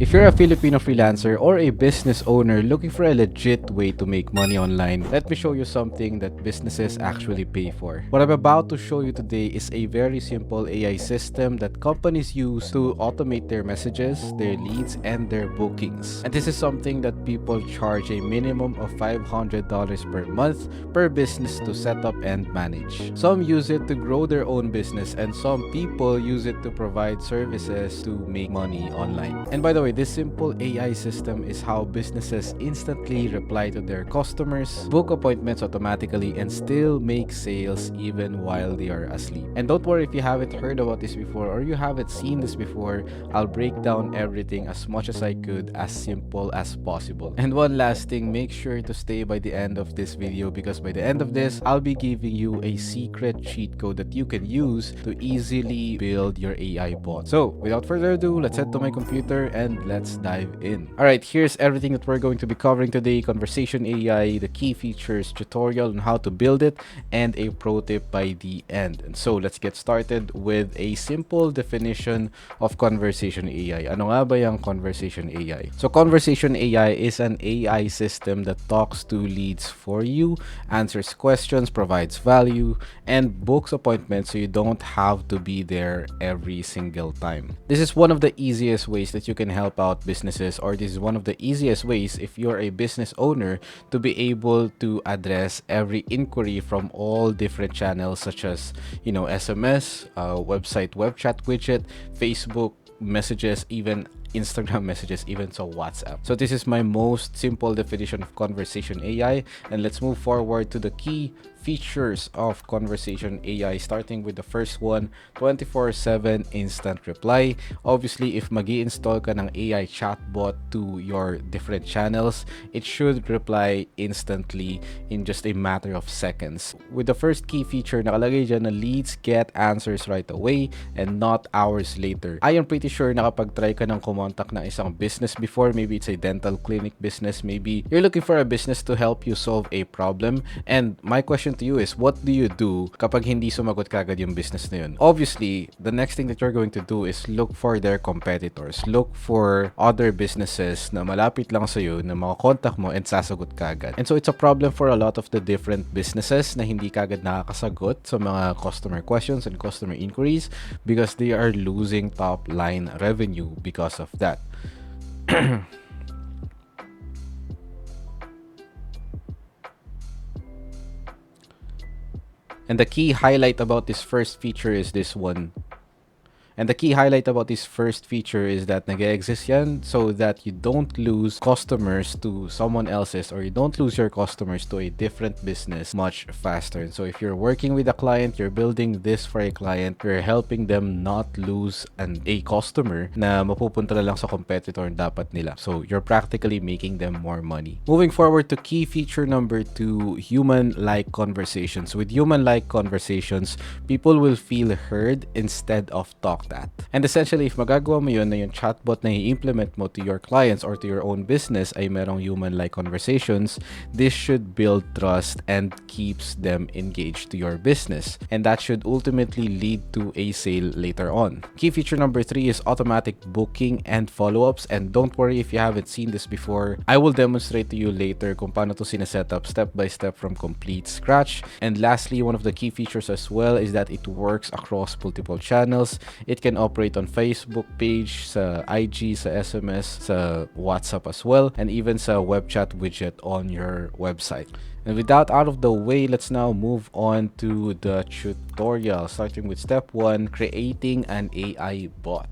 If you're a Filipino freelancer or a business owner looking for a legit way to make money online, let me show you something that businesses actually pay for. What I'm about to show you today is a very simple AI system that companies use to automate their messages, their leads, and their bookings. And this is something that people charge a minimum of $500 per month per business to set up and manage. Some use it to grow their own business, and some people use it to provide services to make money online. And by the way, this simple AI system is how businesses instantly reply to their customers, book appointments automatically, and still make sales even while they are asleep. And don't worry if you haven't heard about this before or you haven't seen this before, I'll break down everything as much as I could, as simple as possible. And one last thing, make sure to stay by the end of this video because by the end of this, I'll be giving you a secret cheat code that you can use to easily build your AI bot. So without further ado, let's head to my computer and let's dive in. Alright, here's everything that we're going to be covering today: conversation AI, the key features, tutorial on how to build it, and a pro tip by the end. And so let's get started with a simple definition of conversation AI. Ano nga ba yung conversation AI? So conversation AI is an AI system that talks to leads for you, answers questions, provides value, and books appointments so you don't have to be there every single time. This is one of the easiest ways that you can help out businesses, or this is one of the easiest ways if you're a business owner to be able to address every inquiry from all different channels such as, SMS, website web chat widget, Facebook messages, even Instagram messages, even so WhatsApp. So this is my most simple definition of conversation AI, and let's move forward to the key features of conversation AI, starting with the first one: 24/7 instant reply. Obviously, if magi-install ka ng AI chatbot to your different channels, it should reply instantly in just a matter of seconds. With the first key feature, nakalagay dyan na leads get answers right away and not hours later. I am pretty sure nakapag-try ka ng kumontak ng isang business before. Maybe it's a dental clinic business, maybe you're looking for a business to help you solve a problem, and my question to you is, what do you do kapag hindi sumagot kagad yung business na yun? Obviously, the next thing that you're going to do is look for their competitors. Look for other businesses na malapit lang sa'yo na makakontak mo and sasagot kagad. And so it's a problem for a lot of the different businesses na hindi kagad nakakasagot sa mga customer questions and customer inquiries because they are losing top line revenue because of that. And the key highlight about this first feature is this one. And the key highlight about this first feature is that nag-exist yan so that you don't lose customers to someone else's, or you don't lose your customers to a different business much faster. And so if you're working with a client, you're building this for a client, you're helping them not lose a customer na mapupunta na lang sa competitor dapat nila. So you're practically making them more money. Moving forward to key feature number 2, human-like conversations. With human-like conversations, people will feel heard instead of talked at. And essentially, if magagawa mo yun na yung chatbot na i-implement mo to your clients or to your own business ay merong human-like conversations, this should build trust and keeps them engaged to your business. And that should ultimately lead to a sale later on. Key feature number 3 is automatic booking and follow-ups. And don't worry if you haven't seen this before. I will demonstrate to you later kung paano to sineset up step by step from complete scratch. And lastly, one of the key features as well is that it works across multiple channels. It can operate on Facebook page, sa IG, sa SMS, sa WhatsApp as well, and even sa web chat widget on your website. And with that out of the way, let's now move on to the tutorial, starting with step 1, creating an AI bot.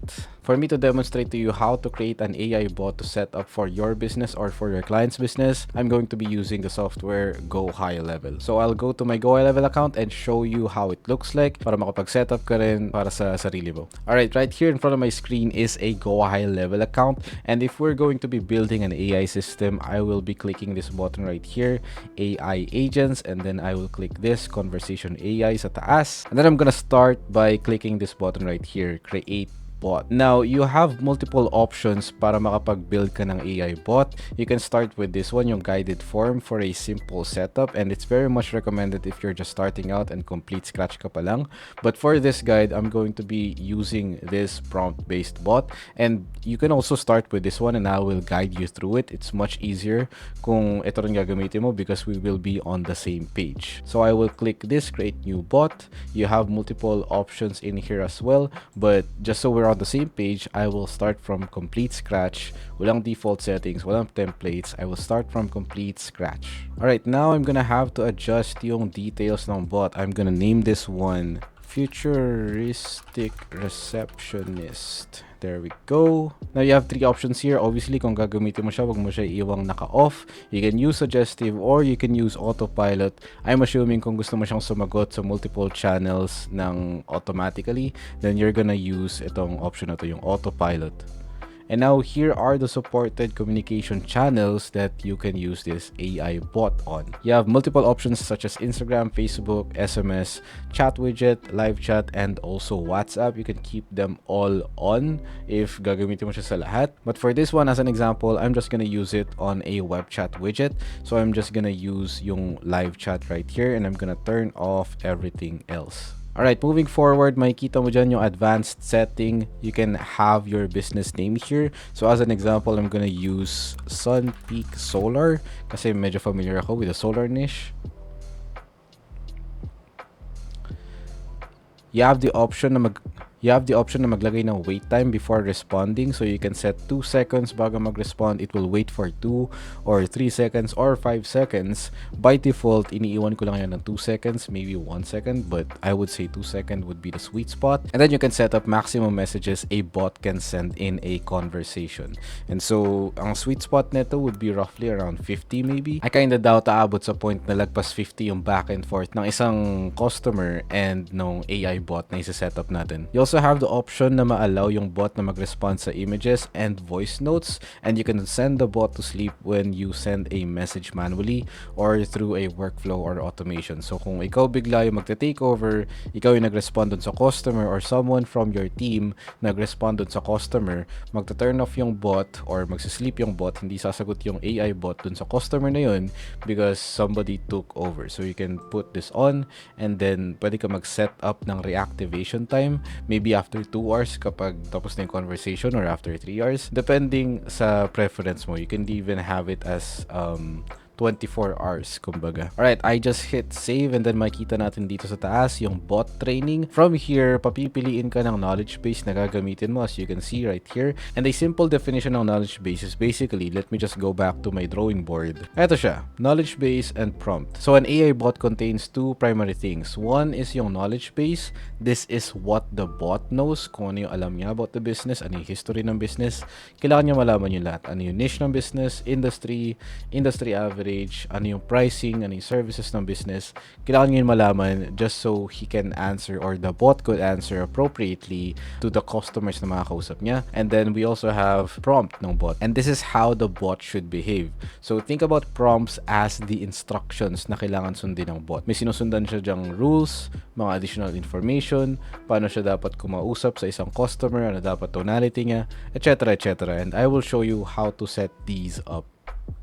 For me to demonstrate to you how to create an AI bot to set up for your business or for your client's business, I'm going to be using the software Go High Level. So I'll go to my Go High Level account and show you how it looks like para makapag-set up ka rin para sa sarili mo. Alright, right here in front of my screen is a Go High Level account, and if we're going to be building an AI system, I will be clicking this button right here, AI agents, and then I will click this conversation AI sa taas, and then I'm gonna start by clicking this button right here, create bot. Now, you have multiple options para makapag-build ka ng AI bot. You can start with this one, yung guided form for a simple setup, and it's very much recommended if you're just starting out and complete scratch ka pa lang. But for this guide, I'm going to be using this prompt-based bot, and you can also start with this one and I will guide you through it. It's much easier kung ito rin gagamitin mo because we will be on the same page. So I will click this create new bot. You have multiple options in here as well, but just so we're on the same page, I will start from complete scratch. Walang default settings, walang templates. I will start from complete scratch. Alright, now I'm gonna have to adjust yung details ng bot. I'm gonna name this one Futuristic Receptionist. There we go. Now you have three options here. Obviously, kung gagamitin mo siya, wag mo siya iwang naka-off. You can use suggestive or you can use autopilot. I'm assuming kung gusto mo siyang sumagot sa multiple channels ng automatically, then you're gonna use itong option na to, yung autopilot. And now here are the supported communication channels that you can use this AI bot on. You have multiple options such as Instagram, Facebook, SMS, chat widget, live chat, and also WhatsApp. You can keep them all on if gagamitin mo siya sa lahat. But for this one, as an example, I'm just gonna use it on a web chat widget. So I'm just gonna use yung live chat right here and I'm gonna turn off everything else. Alright, moving forward, makikita mo dyan yung advanced setting. You can have your business name here. So as an example, I'm gonna use Sun Peak Solar kasi medyo familiar ako with the solar niche. You have the option na maglagay ng wait time before responding. So you can set 2 seconds bago mag-respond. It will wait for 2 or 3 seconds or 5 seconds. By default, iniiwan ko lang yan ng 2 seconds, maybe 1 second, but I would say 2 seconds would be the sweet spot. And then you can set up maximum messages a bot can send in a conversation. And so, ang sweet spot nito would be roughly around 50 maybe. I kinda doubt aabot sa point na lagpas 50 yung back and forth ng isang customer and ng AI bot na isa-set up natin. You also have the option na ma-allow yung bot na mag-respond sa images and voice notes, and you can send the bot to sleep when you send a message manually or through a workflow or automation. So kung ikaw bigla yung magte-take over, ikaw yung nag-respond dun sa customer or someone from your team nag-respond dun sa customer, magta-turn off yung bot or magsisleep yung bot, hindi sasagot yung AI bot dun sa customer na yun because somebody took over. So you can put this on and then pwede ka mag-set up ng reactivation time, maybe after 2 hours kapag tapos na yung conversation or after 3 hours, depending sa preference mo. You can even have it as 24 hours, kumbaga. Alright, I just hit save and then makita natin dito sa taas yung bot training. From here, papipiliin ka ng knowledge base na gagamitin mo as you can see right here. And a simple definition ng knowledge base is basically, let me just go back to my drawing board. Ito siya, knowledge base and prompt. So an AI bot contains two primary things. One is yung knowledge base. This is what the bot knows, kung ano yung alam niya about the business, ano yung history ng business. Kailangan niya malaman yung lahat. Ano yung niche ng business, industry average, ano yung pricing, ano yung services ng business. Kailangan niya malaman just so he can answer or the bot could answer appropriately to the customers na makakausap niya. And then we also have prompt ng bot. And this is how the bot should behave. So think about prompts as the instructions na kailangan sundin ng bot. May sinusundan siya dyang rules, mga additional information, paano siya dapat kumausap sa isang customer, ano dapat tonality niya, etc. etc. And I will show you how to set these up.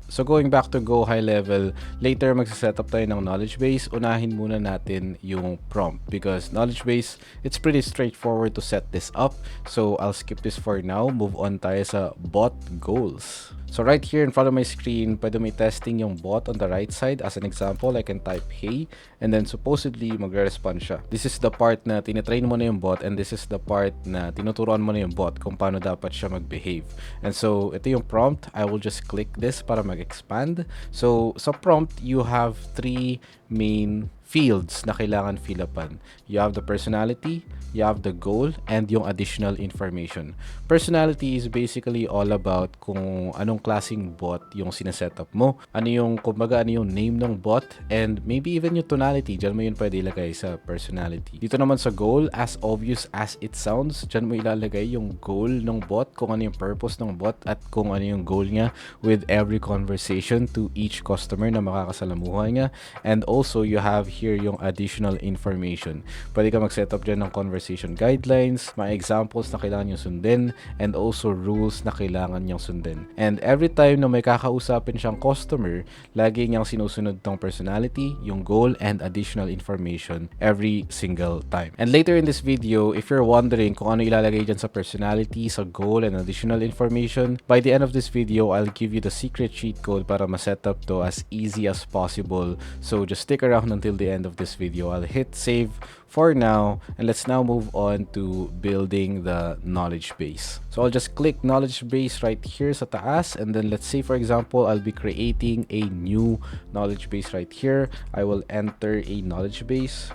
So going back to go high level, later magsa-set up tayo ng knowledge base. Unahin muna natin yung prompt because knowledge base, it's pretty straightforward to set this up. So I'll skip this for now. Move on tayo sa bot goals. So right here in front of my screen, pwede may testing yung bot on the right side. As an example, I can type hey and then supposedly magre-respond siya. This is the part na tinitrain mo na yung bot and this is the part na tinuturuan mo na yung bot kung paano dapat siya mag-behave. And so ito yung prompt. I will just click this para mag-expand. So sa prompt, you have three main fields na kailangan fill upan. You have the personality, you have the goal, and yung additional information. Personality is basically all about kung anong klaseng bot yung sinesetup mo. Ano yung, kumbaga, ano yung name ng bot, and maybe even yung tonality. Diyan mo yun pwede ilagay sa personality. Dito naman sa goal, as obvious as it sounds, diyan mo ilalagay yung goal ng bot, kung ano yung purpose ng bot, at kung ano yung goal niya with every conversation to each customer na makakasalamuha niya. And also, you have here yung additional information. Pwede ka mag-set up dyan ng conversation guidelines, mga examples na kailangan nyo sundin, and also rules na kailangan nyong sundin. And every time na may kakausapin siyang customer, lagi niyang sinusunod tong personality, yung goal, and additional information every single time. And later in this video, if you're wondering kung ano ilalagay dyan sa personality, sa goal, and additional information, by the end of this video, I'll give you the secret cheat code para ma-set up to as easy as possible. So just stick around until the end of this video. I'll hit save for now, and let's now move on to building the knowledge base. So I'll just click knowledge base right here sa taas, and then let's say for example I'll be creating a new knowledge base right here. I will enter a knowledge base,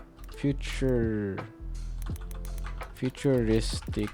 futuristic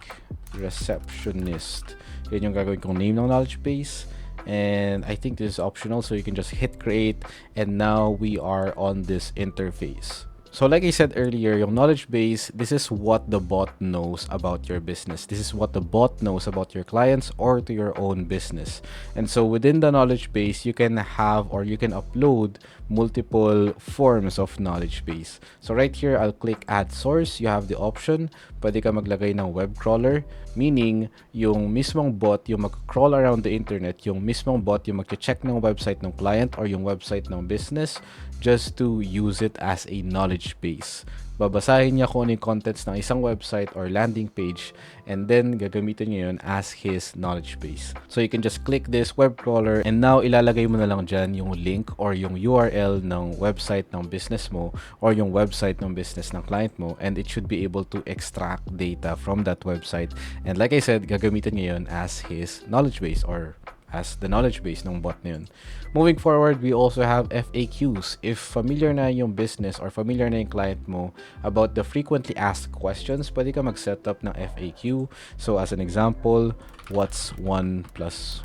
receptionist. Yan yung gagawin kong name ng knowledge base. And I think this is optional, so you can just hit create, and now we are on this interface. So like I said earlier, yung knowledge base, this is what the bot knows about your business. This is what the bot knows about your clients or to your own business. And so within the knowledge base, you can have or you can upload multiple forms of knowledge base. So right here, I'll click add source. You have the option. Pwede ka maglagay ng web crawler, meaning yung mismong bot yung mag-crawl around the internet, yung mismong bot yung mag-check ng website ng client or yung website ng business just to use it as a knowledge base. Babasahin niya kung ano yung contents ng isang website or landing page, and then gagamitin niya yun as his knowledge base. So you can just click this web crawler, and now ilalagay mo na lang dyan yung link or yung URL ng website ng business mo or yung website ng business ng client mo, and it should be able to extract data from that website. And like I said, gagamitin niya yun as his knowledge base or as the knowledge base ng bot na yun. Moving forward, we also have FAQs. If familiar na yung business or familiar na yung client mo about the frequently asked questions, pwede ka mag-set up ng FAQ. So as an example, what's 1 plus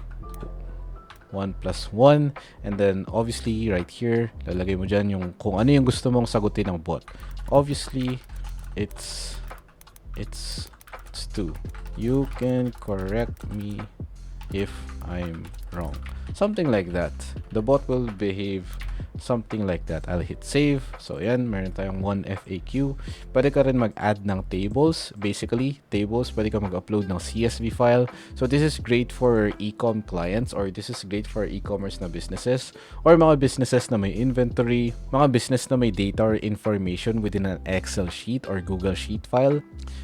1 plus 1? And then obviously right here, lalagay mo dyan yung kung ano yung gusto mong sagutin ng bot. Obviously, it's 2. You can correct me if I'm wrong. Something like that. The bot will behave something like that. I'll hit save. So yan, meron tayong 1 FAQ. Pwede ka rin mag-add ng tables. Basically, tables, pwede ka mag-upload ng CSV file. So this is great for e-com clients, or this is great for e-commerce na businesses, or mga businesses na may inventory, mga business na may data or information within an Excel sheet or Google Sheet file.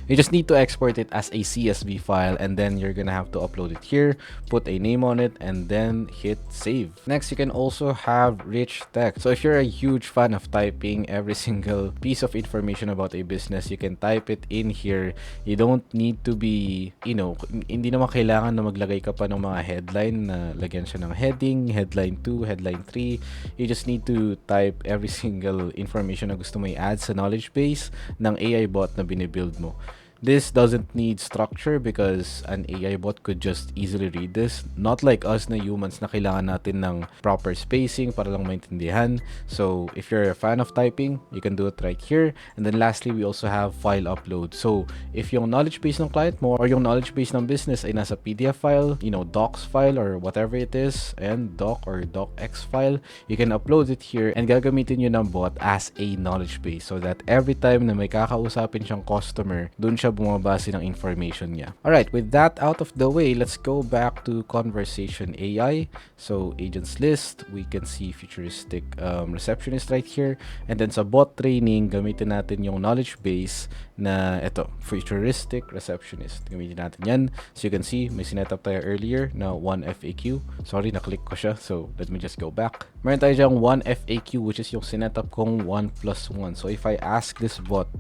You just need to export it as a CSV file, and then you're gonna have to upload it here, put a name on it, and then hit save. Next, you can also have rich text. So if you're a huge fan of typing every single piece of information about a business, you can type it in here. You don't need to be, hindi naman kailangan na maglagay ka pa ng mga headline na lagyan siya ng heading, headline 2, headline 3. You just need to type every single information na gusto mo i-add sa knowledge base ng AI bot na binibuild mo. This doesn't need structure because an AI bot could just easily read this. Not like us na humans na kailangan natin ng proper spacing para lang maintindihan. So if you're a fan of typing, you can do it right here. And then lastly, we also have file upload. So if yung knowledge base ng client mo or yung knowledge base ng business ay nasa PDF file, docs file or whatever it is, and doc or docx file, you can upload it here and gagamitin yun ng bot as a knowledge base so that every time na may kakausapin siyang customer, dun siya bumabase ng information niya. Alright, with that out of the way, let's go back to conversation AI. So agents list, we can see futuristic receptionist right here. And then sa bot training, gamitin natin yung knowledge base na ito, futuristic receptionist. Gamitin natin yan. So you can see, may sinetup tayo earlier na 1 FAQ. Sorry, naklik ko siya. So let me just go back. Meron tayo dyang 1 FAQ, which is yung sinetup kong 1 plus 1. So if I ask this bot,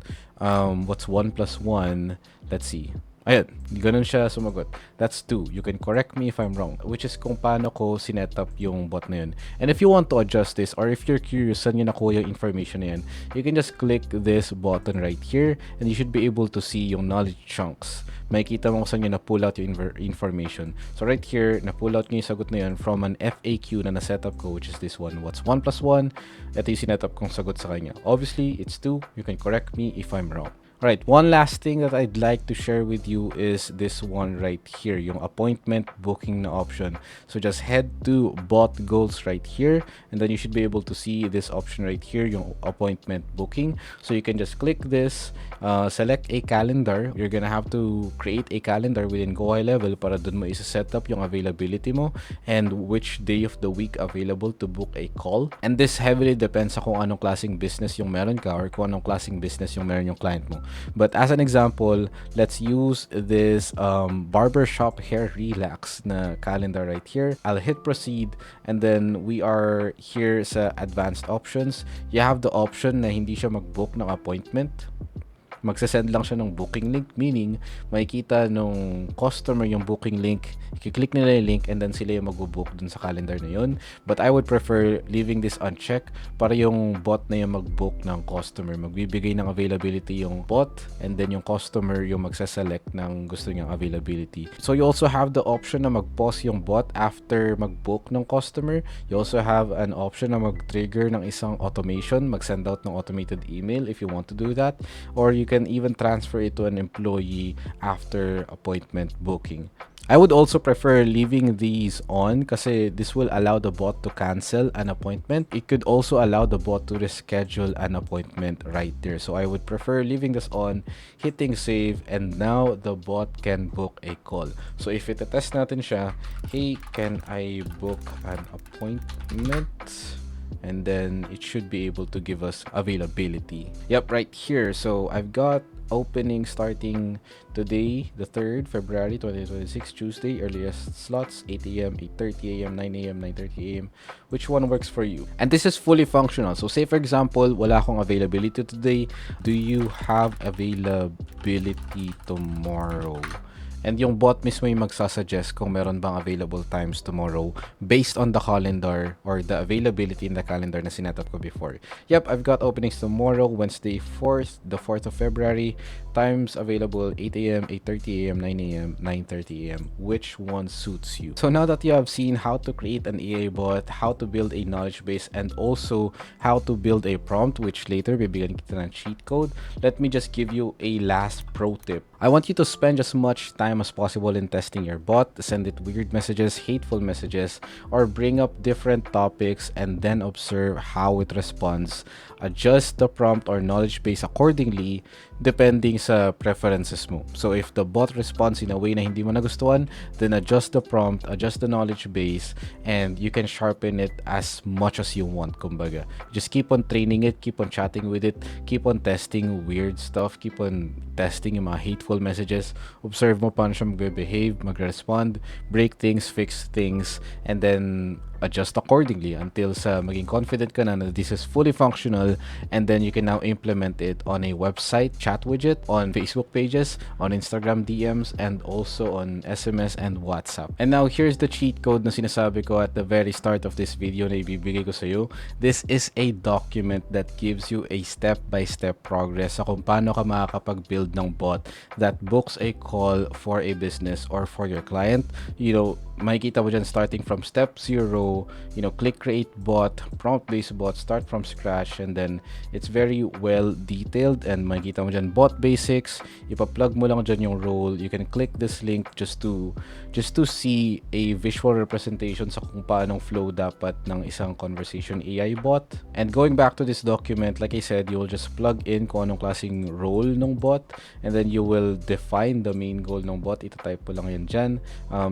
what's 1 plus 1? Let's see. Ayan, ganun siya sumagot. That's 2. You can correct me if I'm wrong. Which is kung paano ko sinetup yung bot na yun. And if you want to adjust this, or if you're curious saan yun nakuha yung information na yan, you can just click this button right here, and you should be able to see yung knowledge chunks. Makikita mo kung saan yun na-pull out yung information. So right here, na-pull out nyo yung sagot na yun from an FAQ na na-setup ko, which is this one. What's 1 plus 1? Ito yung sinetup kong sagot sa kanya. Obviously, it's 2. You can correct me if I'm wrong. Right, one last thing that I'd like to share with you is this one right here, yung appointment booking na option. So just head to bot goals right here, and then you should be able to see this option right here, yung appointment booking. So you can just click this, select a calendar. You're gonna have to create a calendar within Go High Level para dun mo isa-set up yung availability mo and which day of the week available to book a call. And this heavily depends sa kung anong klaseng business yung meron ka or kung anong klaseng business yung meron yung client mo. But as an example, let's use this barbershop hair relax na calendar right here. I'll hit proceed, and then we are here sa advanced options. You have the option na hindi siya mag-book ng appointment. Magsasend lang siya ng booking link, meaning makikita nung customer yung booking link, i-click nila yung link, and then sila yung mag-book dun sa calendar na yun. But I would prefer leaving this unchecked para yung bot na yung mag-book ng customer. Magbibigay ng availability yung bot, and then yung customer yung magsaselect ng gusto niyang availability. So you also have the option na mag-pause yung bot after mag-book ng customer. You also have an option na mag-trigger ng isang automation, mag-send out ng automated email if you want to do that, or you can even transfer it to an employee after appointment booking. I would also prefer leaving these on kasi this will allow the bot to cancel an appointment. It could also allow the bot to reschedule an appointment right there. So I would prefer leaving this on, hitting save, and now the bot can book a call. So if itetest natin siya, hey, can I book an appointment? And then it should be able to give us availability. Yep, right here. So I've got opening starting today, the 3rd February 2026, Tuesday. Earliest slots 8 a.m., 8:30 a.m., 9 a.m., 9:30 a.m. Which one works for you? And this is fully functional. So say for example, wala akong availability today. Do you have availability tomorrow? And yung bot mismo yung magsasuggest kung meron bang available times tomorrow based on the calendar or the availability in the calendar na sinetup ko before. Yep, I've got openings tomorrow, Wednesday 4th, the 4th of February. Times available 8 a.m., 8:30 a.m., 9 a.m., 9:30 a.m. Which one suits you? So now that you have seen how to create an AI bot, how to build a knowledge base, and also how to build a prompt, which later bibigyan kita ng cheat code, let me just give you a last pro tip. I want you to spend as much time as possible in testing your bot, send it weird messages, hateful messages, or bring up different topics and then observe how it responds. Adjust the prompt or knowledge base accordingly depending sa preferences mo. So if the bot responds in a way na hindi mo nagustuhan, then adjust the prompt, adjust the knowledge base, and you can sharpen it as much as you want, kumbaga. Just keep on training it, keep on chatting with it, keep on testing weird stuff, keep on testing yung mga hateful messages, observe mo paano siya mag-behave, mag-respond, break things, fix things, and then adjust accordingly until sa maging confident ka na this is fully functional, and then you can now implement it on a website chat widget, on Facebook pages, on Instagram DMs, and also on SMS and WhatsApp. And now here's the cheat code na sinasabi ko at the very start of this video na ibibigay ko sa'yo. This is a document that gives you a step-by-step progress sa kung paano ka makakapag-build ng bot that books a call for a business or for your client. You know, makikita mo dyan starting from step 0, you know, click create bot, prompt-based bot, start from scratch, and then it's very well detailed, and makikita mo dyan bot basics, ipa-plug mo lang dyan yung role. You can click this link just to see a visual representation sa kung paanong flow dapat ng isang conversation AI bot. And going back to this document, like I said, you will just plug in kung anong klaseng role ng bot, and then you will define the main goal ng bot. Itatype po lang yan dyan.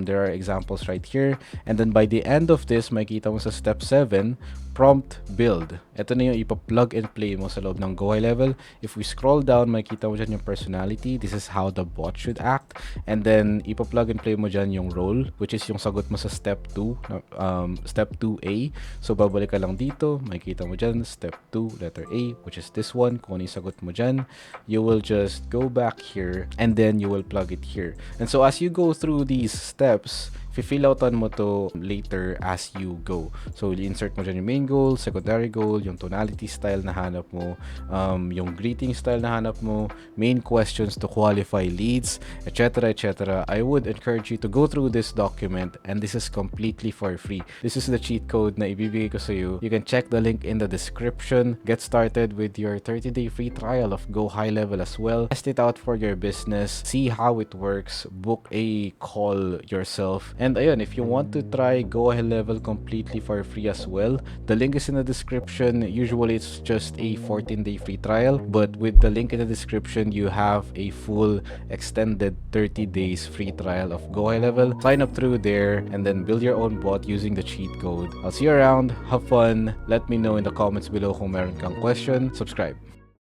There are examples right here, and then by the end of this, makikita mo sa step 7, prompt build. Ito na yung ipa-plug and play mo sa loob ng Go High Level. If we scroll down, makikita mo dyan yung personality. This is how the bot should act. And then ipa-plug and play mo dyan yung role, which is yung sagot mo sa step 2, step 2A. So babalik ka lang dito, makikita mo dyan step 2, letter A, which is this one. Kung ano yung sagot mo dyan, you will just go back here, and then you will plug it here. And so as you go through these steps, fill outan mo to later as you go. So, insert mo dyan yung main goal, secondary goal, yung tonality style na hanap mo, yung greeting style na hanap mo, main questions to qualify leads, etc. etc. I would encourage you to go through this document, and this is completely for free. This is the cheat code na ibibigay ko sa iyo. You can check the link in the description. Get started with your 30-day free trial of Go High Level as well. Test it out for your business. See how it works. Book a call yourself. And ayun, if you want to try Go High Level completely for free as well, the link is in the description. Usually it's just a 14-day free trial, but with the link in the description, you have a full extended 30 days free trial of Go High Level. Sign up through there and then build your own bot using the cheat code. I'll see you around. Have fun. Let me know in the comments below kung meron kang question. Subscribe.